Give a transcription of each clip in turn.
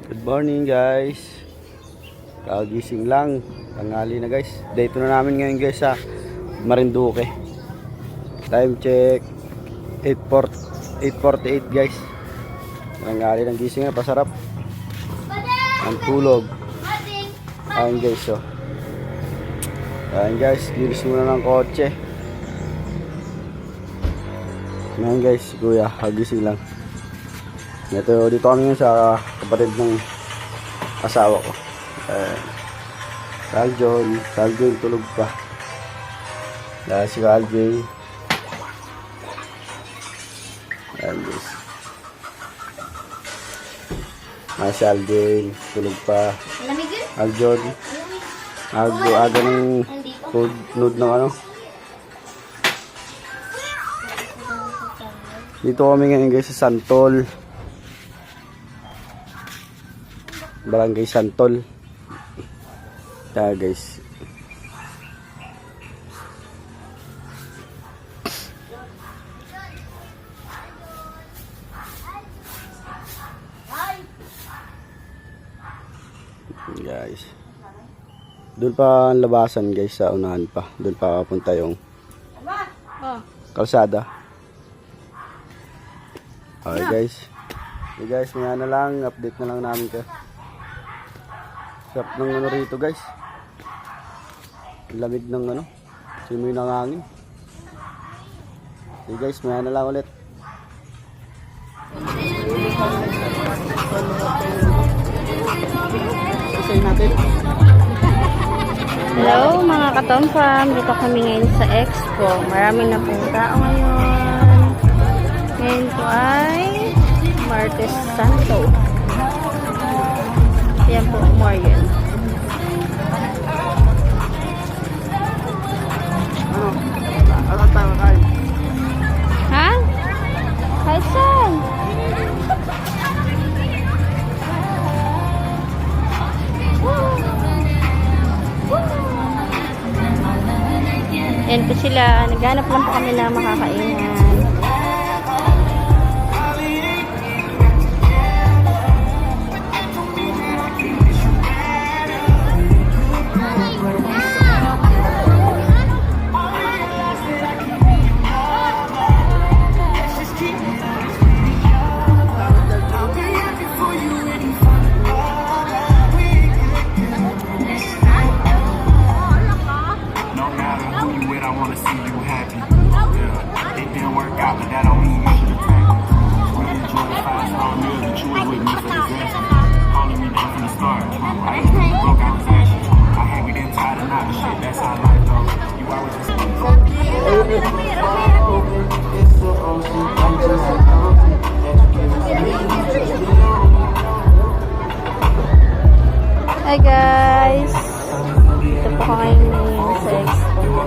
Good morning guys. Kagising lang. Tanghali na guys. Dito na namin ngayon guys sa Marinduque. Time check 8:48 guys. Tanghali ng gising na, pasarap. Ang tulog. Ayan guys oh. Ayan guys, gilis muna ng kotse. Ayan guys, kuya, kagising lang. Dito kami ngayon sa kapatid ng asawa ko. Caljon tulog pa. Dahil si Caljon. Ayan guys. Si Caljon tulog pa. Caljon. Aga ng nude ng ano. Dito kami ngayon guys sa Santol. Barangay Santol. Kaya guys. Guys. Doon pa ang labasan guys, sa unahan pa. Doon pa papunta yung kalsada. Okay guys. Okay guys, maya na lang, update na lang namin ka. Sarap ng ano rito guys. Lamig ng ano, simoy ng hangin. Okay guys, maya na lang ulit. Hello mga katomfam, dito kami ngayon sa Expo. Maraming na pong tao ngayon. Ngayon po ay Martes Santo. Yan po, Marian. Ano tayo kain? Ha? Kahit saan? Yan po sila. Naghanap lang po kami na makakainan. Hi guys! Ito po kayo ngayon sa Expo.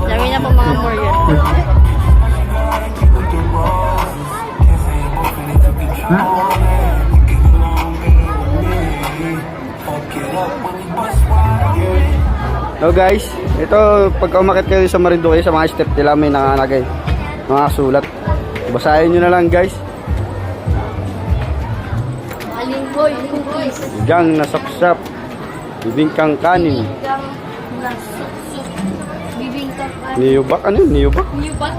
Dami na po mga Marian. So guys, ito pag umakit kayo sa Marinduque, sa mga step nila may nakalagay mga sulat. Basahin nyo na lang guys. Alingkoy, cookies. Gang na saksap, bibingkang kanin. Bibingkang kanin. Niyubak, ano yun? Niyubak? Niyubak.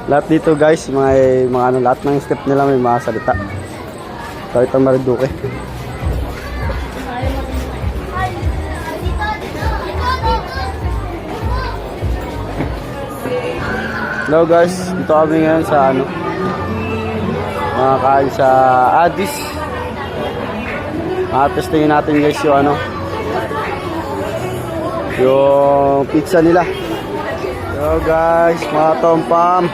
Lahat dito guys, may mga ano, lahat ng step nila may mga salita. Kahit ang Marinduque. Hello guys, dito kami ngayon sa ano, mga kain sa Addis. Testingin natin guys yung ano, yung pizza nila. Hello guys, mga tompam.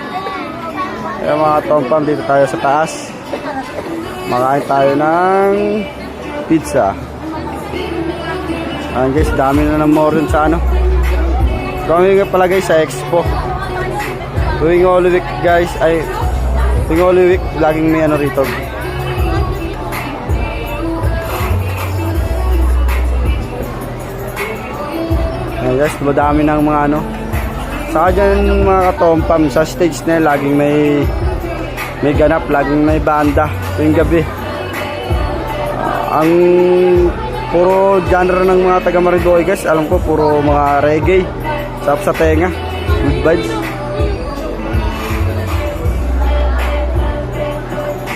Ayan mga tompam, dito tayo sa taas. Makain tayo ng pizza. Ayan guys, dami na ng more sa ano. Kami nga pala guys sa Expo. Tuwing Holy Week guys, tuwing Holy Week, laging may ano rito. Ayan guys, madami ng mga ano. Saka dyan mga katompam, sa stage na yun, laging may may ganap, laging may banda tuwing gabi. Ang puro genre ng mga taga Marinduque guys, alam ko puro mga reggae, sarap sa tenga, good vibes.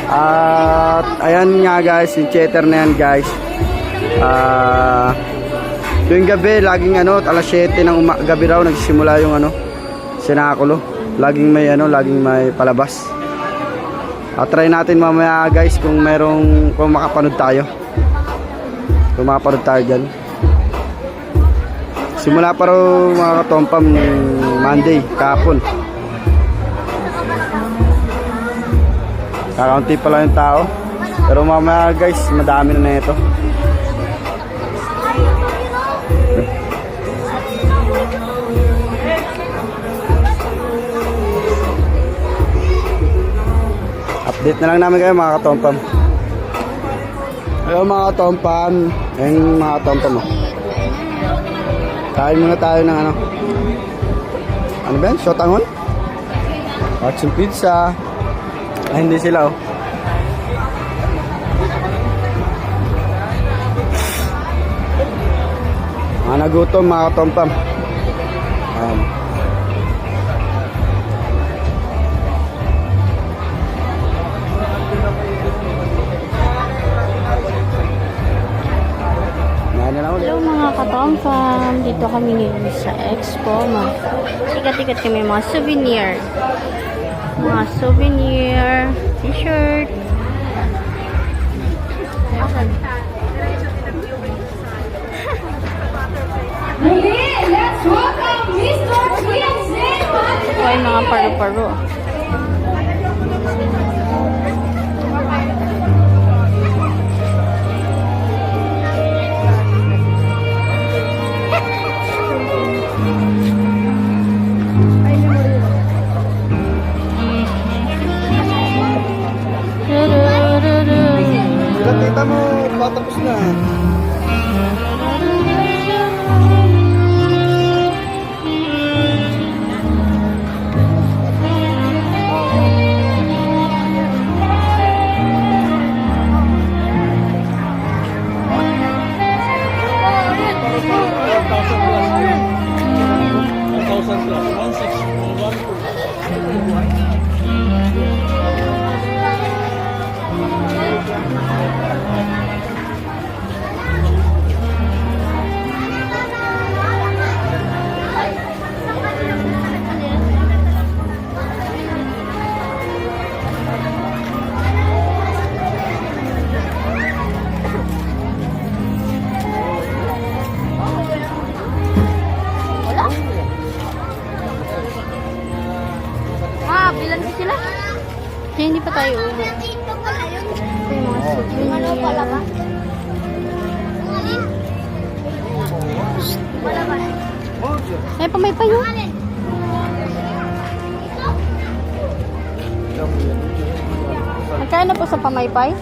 At ayan nga guys, yung theater na yan guys, tuwing gabi, laging alas 7 ng gabi raw nagsisimula yung sinakulo. Laging may palabas. At try natin mamaya guys kung makapanood tayo. Kung makapanood tayo dyan. Simula pa raw mga katompam Monday, kahapon. Kakaunti pa lang yung tao. Pero mamaya guys, madami na ito. Update na lang namin kayo mga katompam. Ayun mga katompam. Ayun mga katompam. Kain muna tayo ng ano ba yan? Sotangon? Watson pizza. Ay hindi sila Mga nagutom mga katompam. Hello mga katompam, dito kami ngayon sa Expo. Ikat-ikat kami mga souvenir. Mga souvenir, t-shirt. Let's welcome Mr. Wilson. Ito ay mga paru-paro. Kita mo, patapos na. Bilan ko sila. Kaya hindi pa tayo uwi. Ito yung mga souvenir. Ay, pamaypay yun. Magkano po sa pamaypay?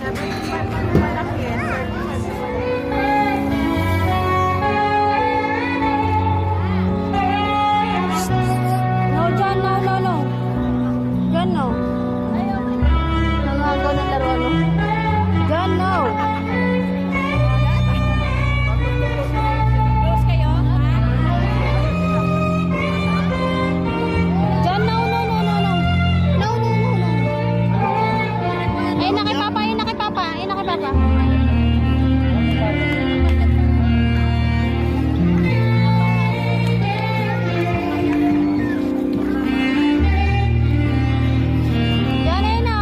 No, John, no. John, no. Nangago ng laruan, no. John, no. John, no. No. Eh, na kay Papa. John, ayun, no.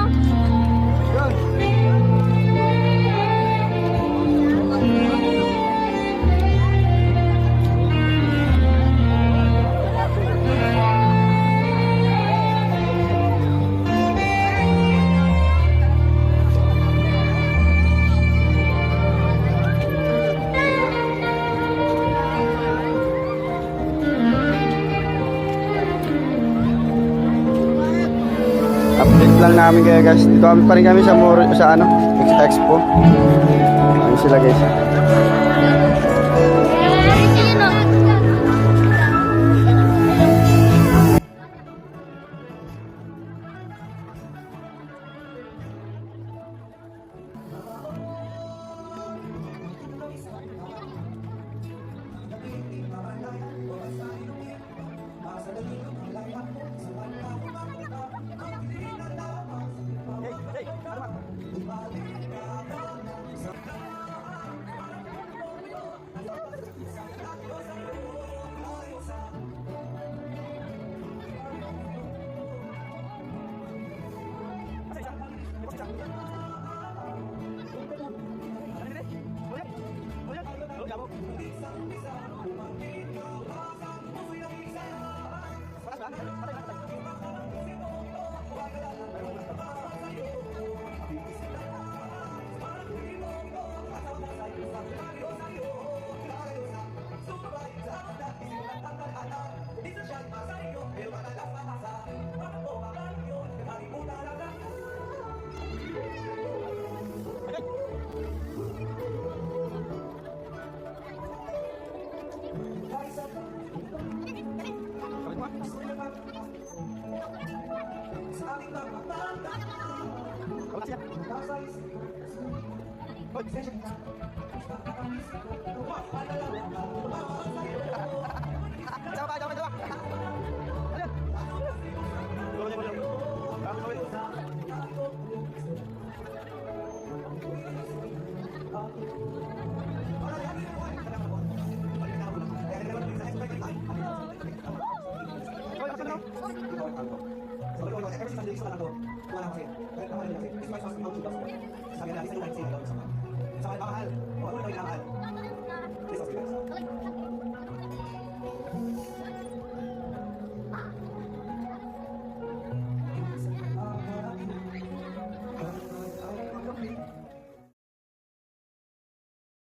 Update lang namin kayo guys. Dito kami pa rin kami sa Expo. Ano sila guys? Wala siya. Hoy, session. Jawa. Ano? Sa